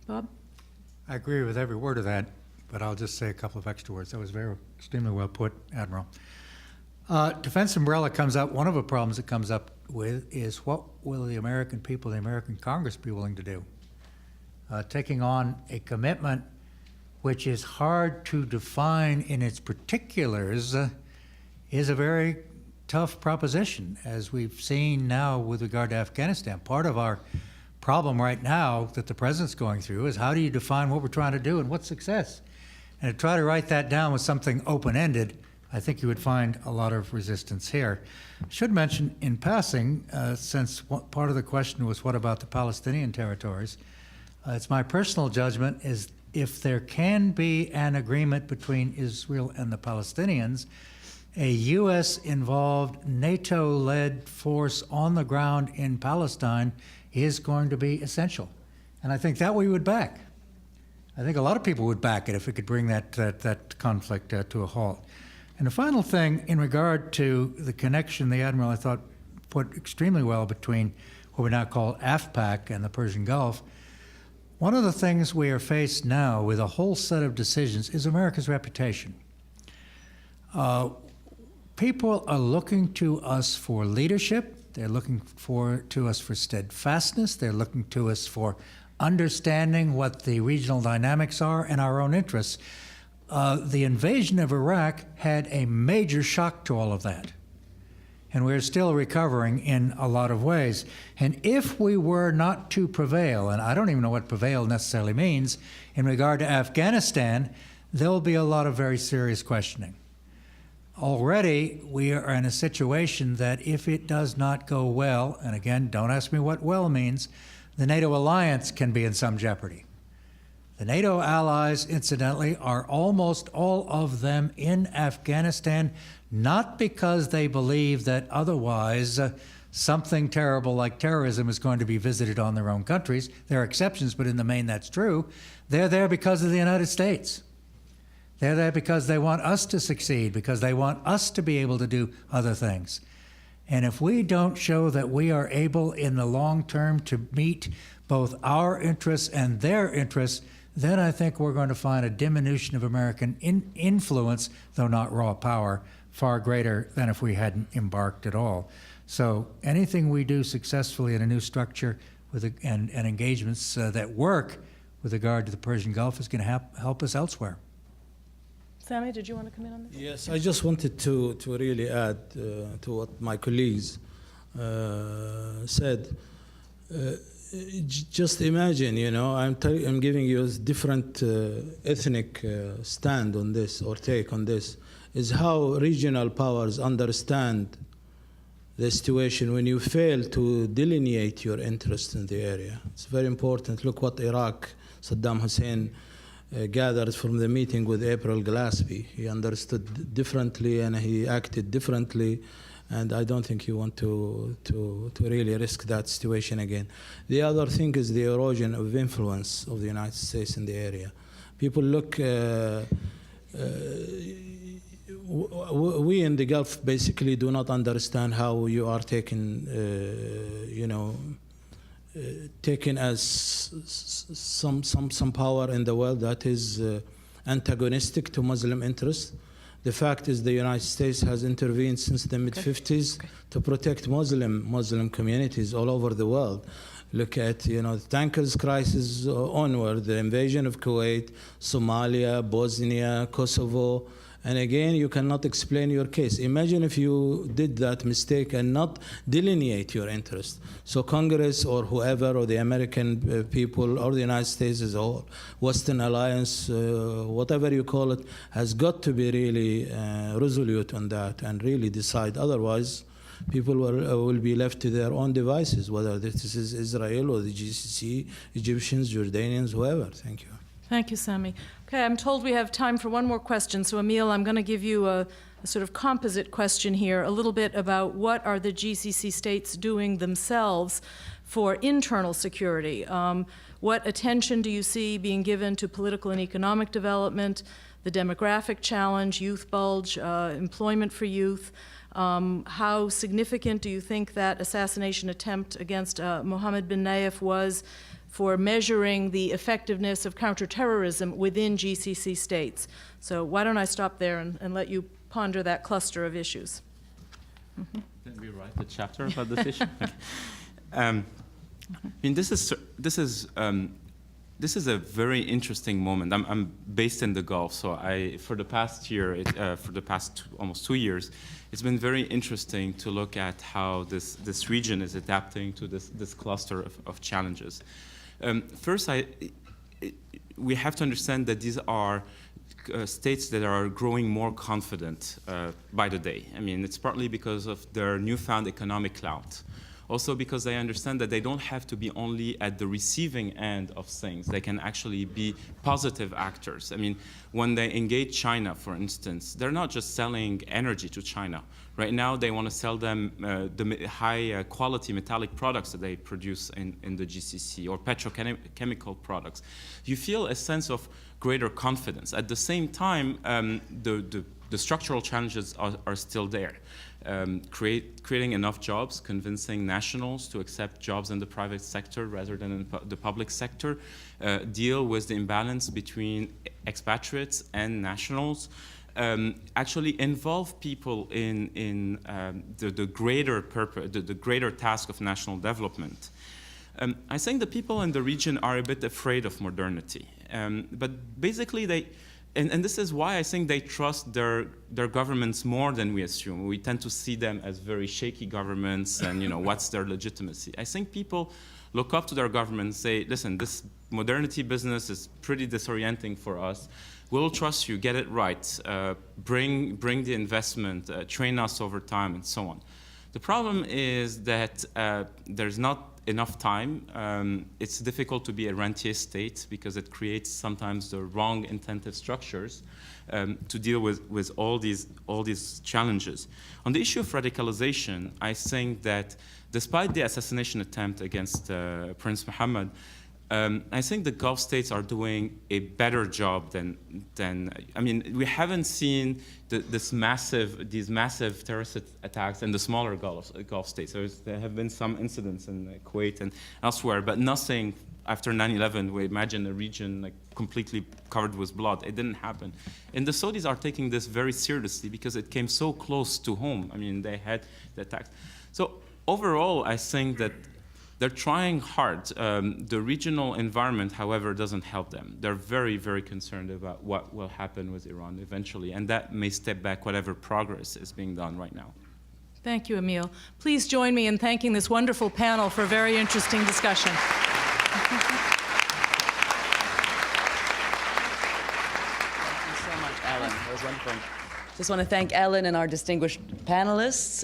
Bob? I agree with every word of that, but I'll just say a couple of extra words. That was extremely well put, Admiral. Defense umbrella comes up. One of the problems it comes up with is what will the American people, the American Congress be willing to do? Taking on a commitment which is hard to define in its particulars is a very tough proposition, as we've seen now with regard to Afghanistan. Part of our problem right now that the President's going through is how do you define what we're trying to do and what's success? And to try to write that down with something open-ended, I think you would find a lot of resistance here. I should mention in passing, since part of the question was what about the Palestinian territories, it's my personal judgment is if there can be an agreement between Israel and the Palestinians, a U.S.-involved, NATO-led force on the ground in Palestine is going to be essential. And I think that we would back. I think a lot of people would back it if we could bring that conflict to a halt. And the final thing in regard to the connection the Admiral, I thought, put extremely well between what we now call AFPAC and the Persian Gulf. One of the things we are faced now with a whole set of decisions is America's reputation. People are looking to us for leadership. They're looking to us for steadfastness. They're looking to us for understanding what the regional dynamics are and our own interests. The invasion of Iraq had a major shock to all of that. And we're still recovering in a lot of ways. And if we were not to prevail, and I don't even know what prevail necessarily means, in regard to Afghanistan, there'll be a lot of very serious questioning. Already, we are in a situation that if it does not go well, and again, don't ask me what well means, the NATO alliance can be in some jeopardy. The NATO allies, incidentally, are almost all of them in Afghanistan, not because they believe that otherwise something terrible like terrorism is going to be visited on their own countries. There are exceptions, but in the main that's true. They're there because of the United States. They're there because they want us to succeed, because they want us to be able to do other things. And if we don't show that we are able in the long term to meet both our interests and their interests, then I think we're going to find a diminution of American influence, though not raw power, far greater than if we hadn't embarked at all. So anything we do successfully in a new structure and engagements that work with regard to the Persian Gulf is going to help us elsewhere. Sami, did you want to come in on this? Yes, I just wanted to really add to what my colleagues said. Just imagine, you know, I'm giving you a different ethnic stand on this or take on this, is how regional powers understand the situation when you fail to delineate your interest in the area. It's very important. Look what Iraq, Saddam Hussein gathered from the meeting with April Gillespie. He understood differently and he acted differently. And I don't think you want to really risk that situation again. The other thing is the erosion of influence of the United States in the area. People look, we in the Gulf basically do not understand how you are taken, taken as some power in the world that is antagonistic to Muslim interests. The fact is the United States has intervened since the mid-50s to protect Muslim communities all over the world. Look at, you know, the tankers crisis onward, the invasion of Kuwait, Somalia, Bosnia, Kosovo. And again, you cannot explain your case. Imagine if you did that mistake and not delineate your interest. So Congress or whoever, or the American people, or the United States as a whole, Western Alliance, whatever you call it, has got to be really resolute on that and really decide. Otherwise, people will be left to their own devices, whether this is Israel or the GCC, Egyptians, Jordanians, whoever. Thank you. Thank you, Sami. Okay, I'm told we have time for one more question. So, Emile, I'm going to give you a sort of composite question here, a little bit about what are the GCC states doing themselves for internal security. What attention do you see being given to political and economic development, the demographic challenge, youth bulge, employment for youth? How significant do you think that assassination attempt against Mohammed bin Nayef was for measuring the effectiveness of counterterrorism within GCC states. So why don't I stop there and let you ponder that cluster of issues. Didn't we write the chapter about this issue? Okay. I mean, this is a very interesting moment. I'm based in the Gulf, so for the past year, almost 2 years, it's been very interesting to look at how this region is adapting to this cluster of challenges. First, we have to understand that these are states that are growing more confident by the day. I mean, it's partly because of their newfound economic clout. Also because they understand that they don't have to be only at the receiving end of things. They can actually be positive actors. I mean, when they engage China, for instance, they're not just selling energy to China. Right now, they want to sell them the high quality metallic products that they produce in the GCC or petrochemical products. You feel a sense of greater confidence. At the same time, the structural challenges are still there. Creating enough jobs, convincing nationals to accept jobs in the private sector rather than in the public sector, deal with the imbalance between expatriates and nationals, actually involve people in the greater purpose, the greater task of national development. I think the people in the region are a bit afraid of modernity, but basically and this is why I think they trust their governments more than we assume. We tend to see them as very shaky governments and, you know, what's their legitimacy? I think people look up to their government and say, listen, this modernity business is pretty disorienting for us. We'll trust you, get it right, bring the investment, train us over time, and so on. The problem is that there's not enough time. It's difficult to be a rentier state because it creates sometimes the wrong intensive structures to deal with all these challenges. On the issue of radicalization, I think that despite the assassination attempt against Prince Mohammed, I think the Gulf states are doing a better job than I mean, we haven't seen these massive terrorist attacks in the smaller Gulf states. There have been some incidents in Kuwait and elsewhere, but nothing after 9/11. We imagine a region like completely covered with blood. It didn't happen. And the Saudis are taking this very seriously because it came so close to home. I mean, they had the attacks. So overall, I think that they're trying hard. The regional environment, however, doesn't help them. They're very, very concerned about what will happen with Iran eventually, and that may step back whatever progress is being done right now. Thank you, Emile. Please join me in thanking this wonderful panel for a very interesting discussion. Thank you so much, Ellen. That was wonderful. Just want to thank Ellen and our distinguished panelists.